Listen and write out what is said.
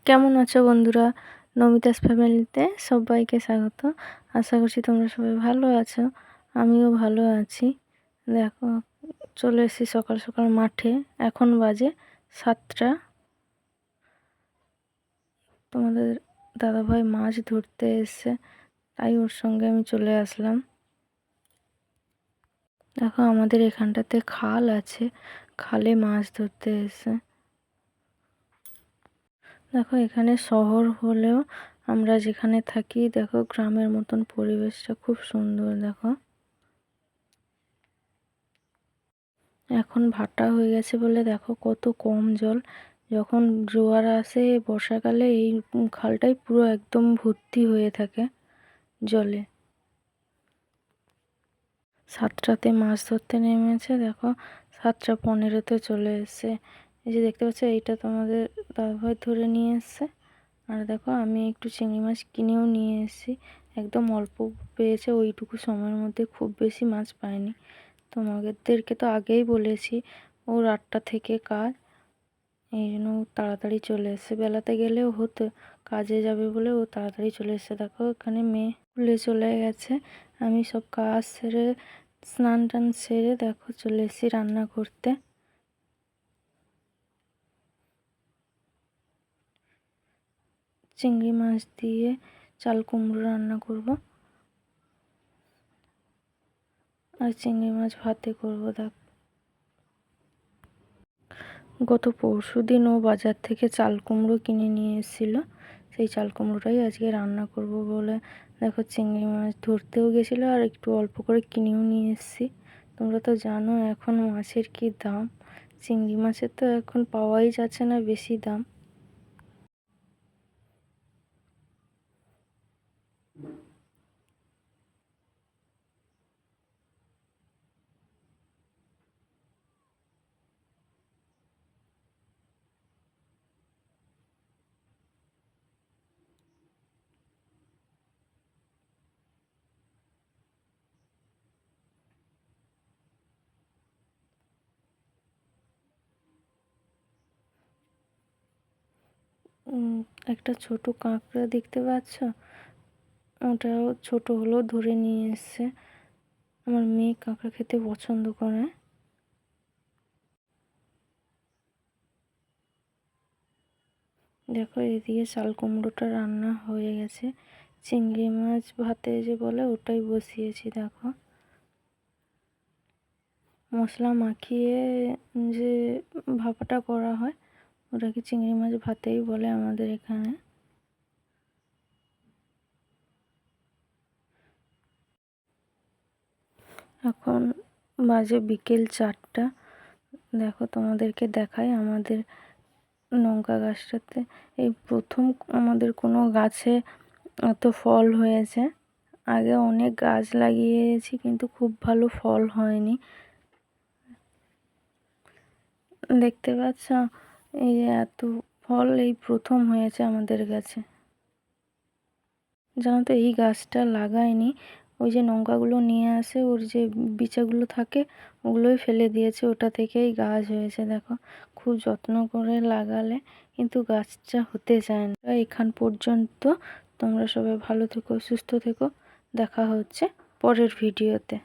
কেমন আছো বন্ধুরা? নমিতাস ফ্যামিলিতে সবাইকে স্বাগত। আশা করছি তোমরা সবাই ভালো আছো। আমিও ভালো আছি। দেখো, চলে এসেছি সকাল সকাল মাঠে। এখন বাজে 7টা। তোমাদের দাদাভাই মাছ ধরতে এসছে, তাই ওর সঙ্গে আমি চলে আসলাম। দেখো, আমাদের এখানটাতে খাল আছে, খালে মাছ ধরতে এসছে। দেখো, এখানে শহর হলেও আমরা যেখানে থাকি, দেখো গ্রামের মতন পরিবেশটা খুব সুন্দর। দেখো, এখন ভাটা হয়ে গেছে বলে দেখো কত কম জল। যখন জোয়ার আসে বর্ষাকালে, এই খালটাই পুরো একদম ভর্তি হয়ে থাকে জলে। 7টাতে মাছ ধরতে নেমেছে, দেখো 7টা 15-তে চলে এসছে। এই যে দেখতে পাচ্ছ, এইটা তোমাদের দাদাভাই ধরে নিয়ে এসছে। আর দেখো, আমি একটু চিংড়ি মাছ কিনেও নিয়ে এসেছি। একদম অল্প পেয়েছে, ওইটুকু সময়ের মধ্যে, খুব বেশি মাছ পায়নি। তোমাদেরকে তো আগেই বলেছি ওর 8টা থেকে কাজ, এই জন্য ও তাড়াতাড়ি চলে এসছে। বেলাতে গেলেও হতো, কাজে যাবে বলে ও তাড়াতাড়ি চলে এসছে। দেখো, এখানে মেয়ে স্কুলে চলে গেছে। আমি সব কাজ সেরে, স্নান টান সেরে দেখো চলে এসেছি রান্না করতে। চিংড়ি মাছ দিয়ে চাল কুমড়ো রান্না করব, আর চিংড়ি মাছ ভাতে করব। দেখ, গত পরশুদিন ও বাজার থেকে চাল কুমড়ো কিনে নিয়ে এসেছিল। সেই চাল কুমড়োটাই আজকে রান্না করব বলে দেখো চিংড়ি মাছ ধরতেও গেছিলো, আর একটু অল্প করে কিনেও নিয়ে এসেছি। তোমরা তো জানো এখন মাছের কি দাম। চিংড়ি মাছের তো এখন পাওয়াই যাচ্ছে না, বেশি দাম। একটা ছোট কাঁকড়া দেখতে পাচ্ছ, ওটাও ছোট হলেও ধরে নিয়ে এসছে। আমার মেয়ে কাঁকড়া খেতে পছন্দ করে। দেখো, এদিকে চাল কুমড়োটা রান্না হয়ে গেছে। চিংড়ি মাছ ভাতে যে বলে, ওটাই বসিয়েছি। দেখো, মশলা মাখিয়ে যে ভাপাটা করা হয়, ওটাকে চিংড়ি মাছ ভাতেই বলে আমাদের এখানে। এখন বাজে বিকেল 4টা। দেখো, তোমাদেরকে দেখাই আমাদের লঙ্কা গাছটাতে এই প্রথম আমাদের কোনো গাছে এত ফল হয়েছে। আগে অনেক গাছ লাগিয়েছি, কিন্তু খুব ভালো ফল হয়নি। দেখতে পাচ্ছ, এই যে এত ফল এই প্রথম হয়েছে আমাদের গাছে। জানো তো, এই গাছটা লাগায়নি, ওই যে লঙ্কাগুলো নিয়ে আসে, ওর যে বিচাগুলো থাকে ওগুলোই ফেলে দিয়েছে, ওটা থেকেই গাছ হয়েছে। দেখো, খুব যত্ন করে লাগালে কিন্তু গাছটা হতে চায় না। এখান পর্যন্ত। তোমরা সবাই ভালো থেকো, সুস্থ থেকো। দেখা হচ্ছে পরের ভিডিওতে।